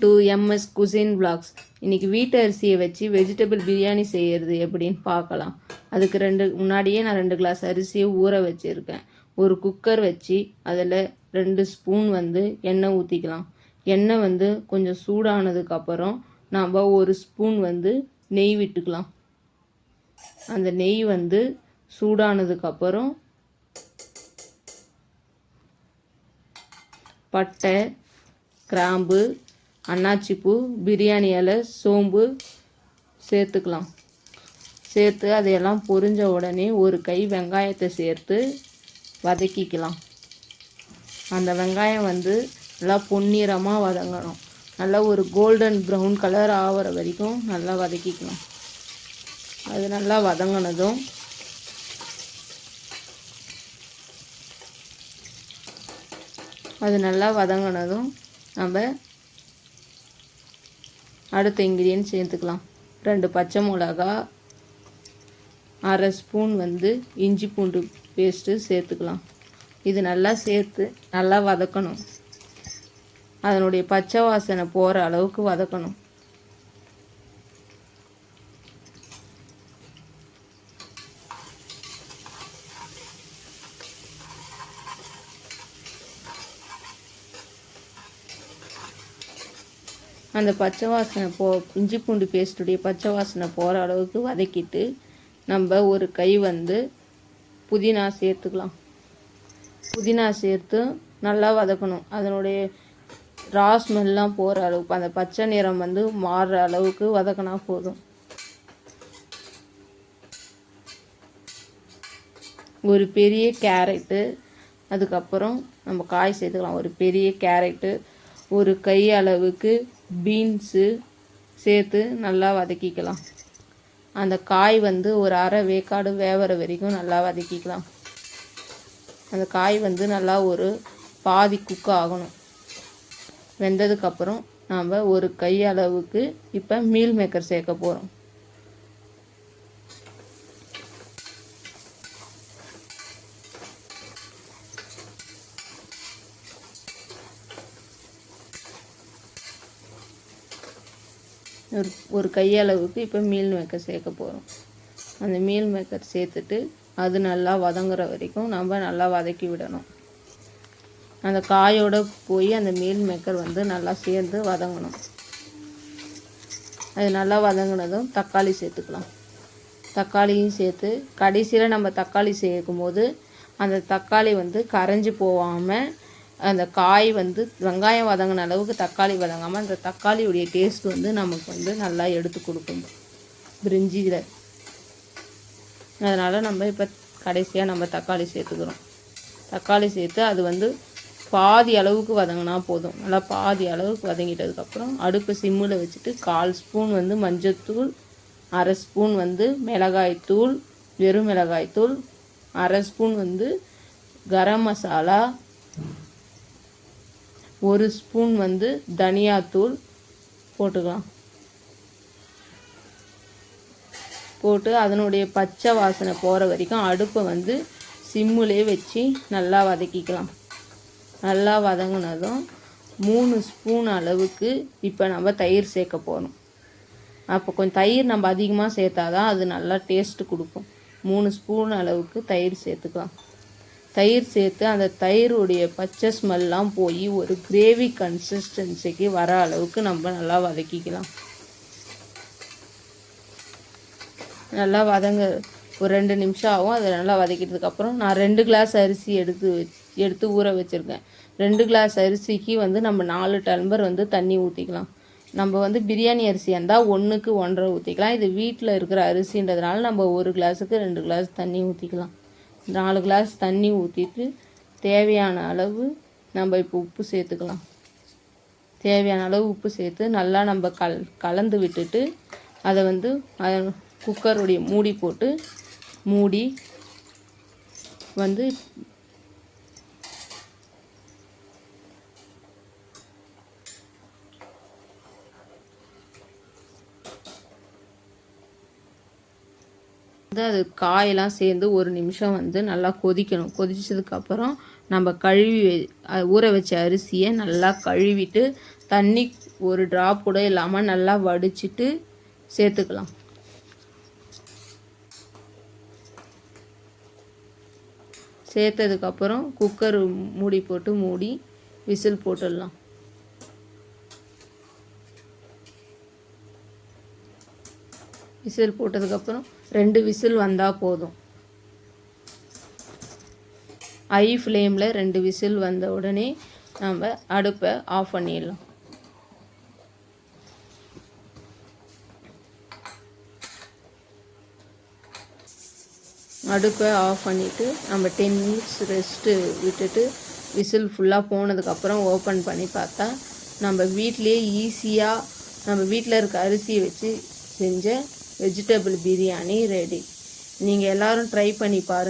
To MS cuisine vlogs. இன்றைக்கி வீட்டு அரிசியை வச்சு வெஜிடபிள் பிரியாணி செய்கிறது எப்படின்னு பார்க்கலாம். அதுக்கு முன்னாடியே நான் 2 கிளாஸ் அரிசியை ஊற வச்சுருக்கேன். ஒரு குக்கர் வச்சு அதில் 2 ஸ்பூன் எண்ணெய் ஊற்றிக்கலாம். எண்ணெய் கொஞ்சம் சூடானதுக்கப்புறம் நாம் 1 ஸ்பூன் நெய் விட்டுக்கலாம். அந்த நெய் சூடானதுக்கப்புறம் பட்டை, கிராம்பு, அன்னாச்சிப்பூ, பிரியாணி இலை, சோம்பு சேர்த்துக்கலாம். சேர்த்து அதையெல்லாம் பொரிஞ்ச உடனே ஒரு கை வெங்காயத்தை சேர்த்து வதக்கிக்கலாம். அந்த வெங்காயம் நல்லா பொன்னிறமாக வதங்கணும். நல்லா ஒரு கோல்டன் ப்ரௌன் கலர் ஆகிற வரைக்கும் நல்லா வதக்கிக்கலாம். அது நல்லா வதங்கினதும் நம்ம அடுத்த இன்க்ரீடியன்ட் சேர்த்துக்கலாம். 2 பச்சை மிளகா, அரை ஸ்பூன் இஞ்சி பூண்டு பேஸ்ட்டு சேர்த்துக்கலாம். இது நல்லா சேர்த்து நல்லா வதக்கணும். அதனுடைய பச்சை வாசனை போகிற அளவுக்கு வதக்கணும். அந்த பச்சை வாசனை இஞ்சி பூண்டு பேஸ்ட்டுடைய பச்சை வாசனை போகிற அளவுக்கு வதக்கிட்டு நம்ம ஒரு கை புதினா சேர்த்துக்கலாம். புதினா சேர்த்து நல்லா வதக்கணும். அதனுடைய ரா ஸ்மெல்லாம் போகிற அளவுக்கு, அந்த பச்சை நிறம் மாறுற அளவுக்கு வதக்கினா போதும். ஒரு பெரிய கேரட்டு, அதுக்கப்புறம் நம்ம காய் சேர்த்துக்கலாம். ஒரு பெரிய கேரட்டு, ஒரு கை அளவுக்கு பீன்ஸு சேர்த்து நல்லா வதக்கிக்கலாம். அந்த காய் ஒரு அரை வேக்காடு வேகிற வரைக்கும் நல்லா வதக்கிக்கலாம். அந்த காய் நல்லா ஒரு பாதி குக் ஆகணும். வெந்ததுக்கப்புறம் நாம் ஒரு கை அளவுக்கு இப்போ மீல் மேக்கர் சேர்க்க போகிறோம். ஒரு கையளவுக்கு இப்போ மீல் மேக்கர் சேர்க்க போகிறோம். அந்த மீல் மேக்கர் சேர்த்துட்டு அது நல்லா வதங்குற வரைக்கும் நம்ம நல்லா வதக்கி விடணும். அந்த காயோடு போய் அந்த மீல் மேக்கர் நல்லா சேர்ந்து வதங்கணும். அது நல்லா வதங்கினதும் தக்காளி சேர்த்துக்கலாம். தக்காளியும் சேர்த்து கடைசியில் நம்ம தக்காளி சேர்க்கும் போது அந்த தக்காளி கரைஞ்சி போகாமல், அந்த காய் வெங்காயம் வதங்கின அளவுக்கு தக்காளி வதங்காமல் அந்த தக்காளியுடைய டேஸ்ட் நமக்கு நல்லா எடுத்து கொடுக்கும் பிரிஞ்சியில். அதனால் நம்ம இப்போ கடைசியாக நம்ம தக்காளி சேர்த்துக்கிறோம். தக்காளி சேர்த்து அது பாதி அளவுக்கு வதங்கினா போதும். நல்லா பாதி அளவுக்கு வதங்கிட்டதுக்கப்புறம் அடுப்பு சிம்மில் வச்சுட்டு 1/4 ஸ்பூன் மஞ்சள்தூள், அரை ஸ்பூன் மிளகாய்த்தூள், வெறும் மிளகாய்த்தூள், அரை ஸ்பூன் கரம் மசாலா, 1 ஸ்பூன் தனியாத்தூள் போட்டுக்கலாம். போட்டு அதனுடைய பச்சை வாசனை போகிற வரைக்கும் அடுப்பை சிம்முலே வச்சு நல்லா வதக்கிக்கலாம். நல்லா வதங்கினதும் 3 ஸ்பூன் அளவுக்கு இப்போ நம்ம தயிர் சேர்க்க போகிறோம். அப்போ கொஞ்சம் தயிர் நம்ம அதிகமாக சேர்த்தாதான் அது நல்லா டேஸ்ட்டு கொடுக்கும். 3 ஸ்பூன் அளவுக்கு தயிர் சேர்த்துக்கலாம். தயிர் சேர்த்து அந்த தயிருடைய பச்சை ஸ்மெல்லாம் போய் ஒரு கிரேவி கன்சிஸ்டன்சிக்கு வர அளவுக்கு நம்ம நல்லா வதக்கிக்கலாம். நல்லா ஒரு 2 நிமிஷம் ஆகும். அதை நல்லா வதக்கிட்டதுக்கப்புறம் நான் 2 கிளாஸ் அரிசி எடுத்து ஊற வச்சுருக்கேன். 2 கிளாஸ் அரிசிக்கு நம்ம 4 டம்ளர் தண்ணி ஊற்றிக்கலாம். நம்ம பிரியாணி அரிசியாக இருந்தால் 1க்கு 1.5 ஊற்றிக்கலாம். இது வீட்டில் இருக்கிற அரிசின்றதுனால நம்ம 1 கிளாஸுக்கு 2 கிளாஸ் தண்ணி ஊற்றிக்கலாம். 4 கிளாஸ் தண்ணி ஊற்றிட்டு தேவையான அளவு நம்ம இப்போ உப்பு சேர்த்துக்கலாம். தேவையான அளவு உப்பு சேர்த்து நல்லா நம்ம கலந்து விட்டுட்டு அதை குக்கருடைய மூடி போட்டு மூடி அது காயெல்லாம் சேர்ந்து 1 நிமிஷம் வந்து நல்லா கொதிக்கணும். கொதிச்சதுக்கப்புறம் நம்ம கழுவி ஊற வச்ச அரிசியை நல்லா கழுவிட்டு தண்ணி ஒரு ட்ராப் கூட இல்லாமல் நல்லா வடிச்சிட்டு சேர்த்துக்கலாம். சேர்த்ததுக்கப்புறம் குக்கர் மூடி போட்டு மூடி விசில் போட்டுடலாம். விசில் போட்டதுக்கப்புறம் 2 விசில் வந்தால் போதும். ஹை ஃப்ளேமில் 2 விசில் வந்த உடனே நம்ம அடுப்பை ஆஃப் பண்ணிடலாம். அடுப்பை ஆஃப் பண்ணிவிட்டு நம்ம 10 மினிட்ஸ் ரெஸ்ட்டு விட்டுட்டு விசில் ஃபுல்லாக போனதுக்கப்புறம் ஓப்பன் பண்ணி பார்த்தா நம்ம வீட்டிலே ஈஸியாக நம்ம வீட்டில் இருக்க அரிசியை வச்சு செஞ்ச வெஜிடபிள் பிரியாணி ரெடி. நீங்கள் எல்லோரும் ட்ரை பண்ணி பாருங்கள்.